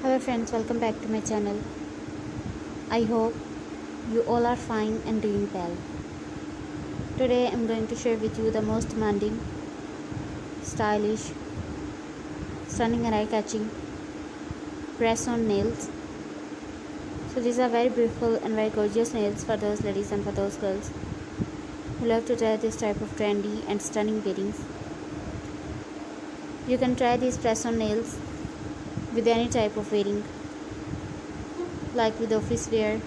Hello friends, welcome back to my channel. I hope you all are fine and doing well. Today I'm going to share with you the most demanding, stylish, stunning and eye-catching press-on nails. So these are very beautiful and very gorgeous nails for those ladies and for those girls who love to try this type of trendy and stunning wearings. You can try these press-on nails with any type of wearing, like with office wear,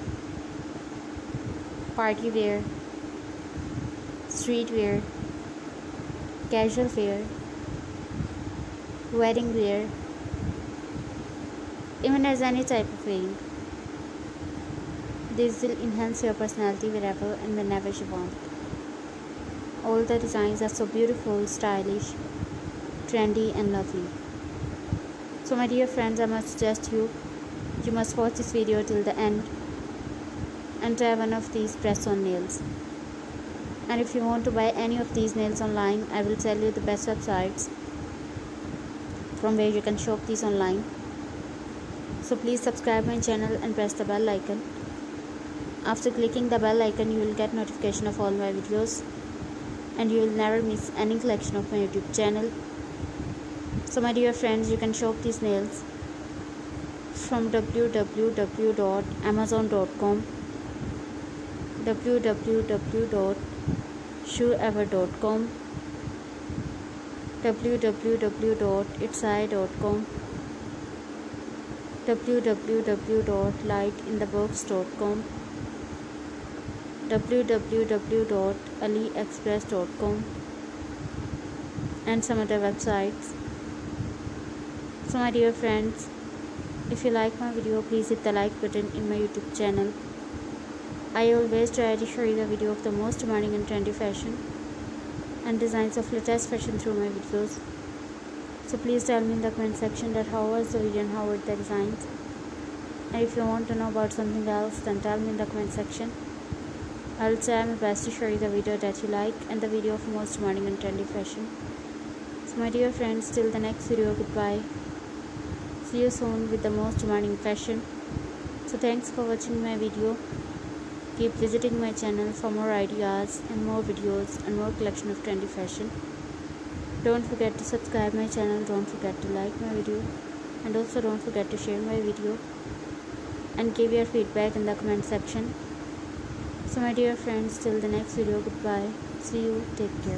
party wear, street wear, casual wear, wedding wear, even as any type of wearing. This will enhance your personality wherever and whenever you want. All the designs are so beautiful, stylish, trendy and lovely. So my dear friends, I must suggest you must watch this video till the end and try one of these press-on nails. And if you want to buy any of these nails online, I will tell you the best websites from where you can shop these online. So please subscribe my channel and press the bell icon. After clicking the bell icon, you will get notification of all my videos and you will never miss any collection of my YouTube channel. So my dear friends, you can shop these nails from www.amazon.com, www.shoeever.com, www.itseye.com, www.lightinthebox.com, www.aliexpress.com, and some other websites. So my dear friends, if you like my video, please hit the like button in my YouTube channel. I always try to show you the video of the most demanding and trendy fashion and designs of latest fashion through my videos. So please tell me in the comment section that how was the video and how were the designs. And if you want to know about something else, then tell me in the comment section. I will try my best to show you the video that you like and the video of most demanding and trendy fashion. So my dear friends, till the next video, goodbye. See you soon with the most demanding fashion. So thanks for watching my video. Keep visiting my channel for more ideas and more videos and more collection of trendy fashion. Don't forget to subscribe my channel, don't forget to like my video, and also don't forget to share my video and give your feedback in the comment section. So my dear friends, till the next video, goodbye. See you, take care.